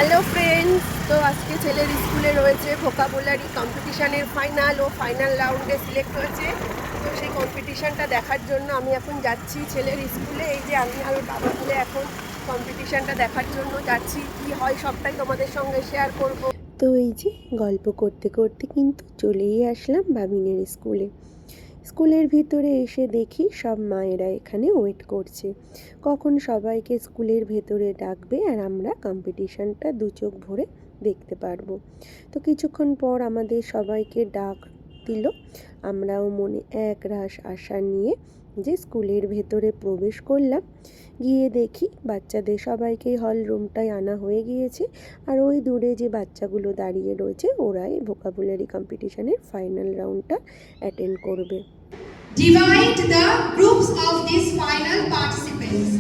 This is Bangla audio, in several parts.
হ্যালো ফ্রেন্ডস, তো আজকে ছেলের স্কুলে রয়েছে ভোকাবুলারি কম্পিটিশানের ফাইনাল ও ফাইনাল রাউন্ডে সিলেক্ট হয়েছে। তো সেই কম্পিটিশানটা দেখার জন্য আমি এখন যাচ্ছি ছেলের স্কুলে। এই যে আমি আর বাবা মিলে এখন কম্পিটিশানটা দেখার জন্য যাচ্ছি। কি হয় সবটাই তোমাদের সঙ্গে শেয়ার করব। তো এই যে গল্প করতে করতে কিন্তু চলেই আসলাম বাবিনের স্কুলে। স্কুলের ভিতরে এসে দেখি সব মায়েরা এখানে ওয়েট করছে, কখন সবাইকে স্কুলের ভেতরে ডাকবে আর আমরা কম্পিটিশানটা দু চোখ ভরে দেখতে পারবো। তো কিছুক্ষণ পর আমাদের সবাইকে ডাক দিল। আমরাও মনে এক রাশ আশা নিয়ে যে স্কুলের ভেতরে প্রবেশ করলাম। গিয়ে দেখি বাচ্চাদের সবাইকেই হল রুমটায় আনা হয়ে গিয়েছে, আর ওই দূরে যে বাচ্চাগুলো দাঁড়িয়ে রয়েছে ওরাই ভোকাবুলারি কম্পিটিশানের ফাইনাল রাউন্ডটা অ্যাটেন্ড করবে। Divide the groups of these final participants.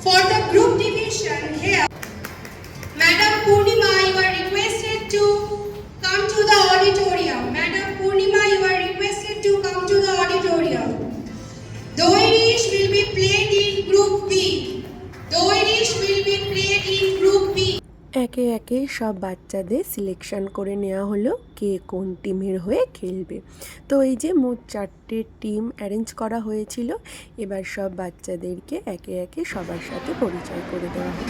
For the group division here, Madam Purnima, you are requested to come to the auditorium. Madam Purnima, you are requested to come to the auditorium. Doirish will be played in group B. Doirish will be played in group B. একে একে সব বাচ্চাদের সিলেকশন করে নেওয়া হলো কে কোন টিমের হয়ে খেলবে। তো এই যে মোট 4টে টিম অ্যারেঞ্জ করা হয়েছিল। এবার সব বাচ্চাদেরকে একে একে সবার সাথে পরিচয় করে দেওয়া হলো।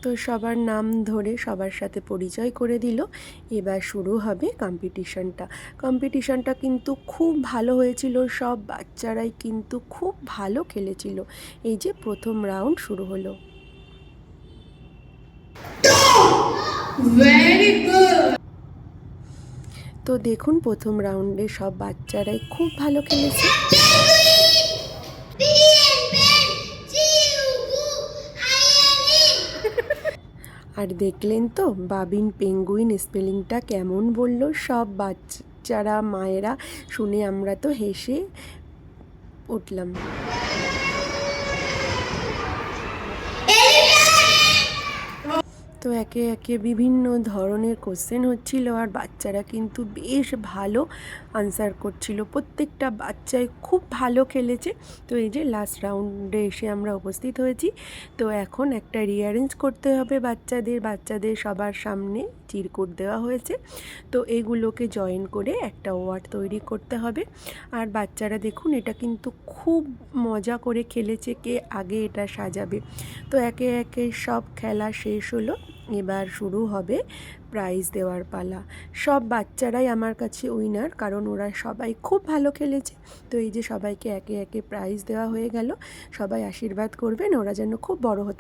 তো সবার নাম ধরে সবার সাথে পরিচয় করে দিল। এবার শুরু হবে কম্পিটিশনটা কিন্তু খুব ভালো হয়েছিল, সব বাচ্চারাই কিন্তু খুব ভালো খেলেছিল। এই যে প্রথম রাউন্ড শুরু হলো। Very good. তো দেখুন প্রথম রাউন্ডে সব বাচ্চারাই খুব ভালো খেলেছে। আর দেখলেন তো বাবিন পেঙ্গুইন স্পেলিংটা কেমন বলল। সব বাচ্চারা মায়েরা শুনে আমরা তো হেসে উঠলাম। তো একে একে বিভিন্ন ধরনের কোশ্চেন হচ্ছিল, আর বাচ্চারা কিন্তু বেশ ভালো আনসার করছিল। প্রত্যেকটা বাচ্চাই খুব ভালো খেলেছে। তো এই যে লাস্ট রাউন্ডে এসে আমরা উপস্থিত হয়েছি। তো এখন একটা রিঅ্যারেঞ্জ করতে হবে বাচ্চাদের সবার সামনে চিরকুট দেওয়া হয়েছে। তো এগুলোকে জয়েন করে একটা ওয়ার্ড তৈরি করতে হবে। আর বাচ্চারা দেখুন এটা কিন্তু খুব মজা করে খেলেছে, কে আগে এটা সাজাবে। তো একে একে সব খেলা শেষ হলো। এবার শুরু হবে প্রাইজ দেওয়ার পালা। সব বাচ্চারাই আমার কাছে উইনার, কারণ ওরা সবাই খুব ভালো খেলেছে। তো এই যে সবাইকে একে একে প্রাইজ দেওয়া হয়ে গেল। সবাই আশীর্বাদ করবেন ওরা যেন খুব বড় হতে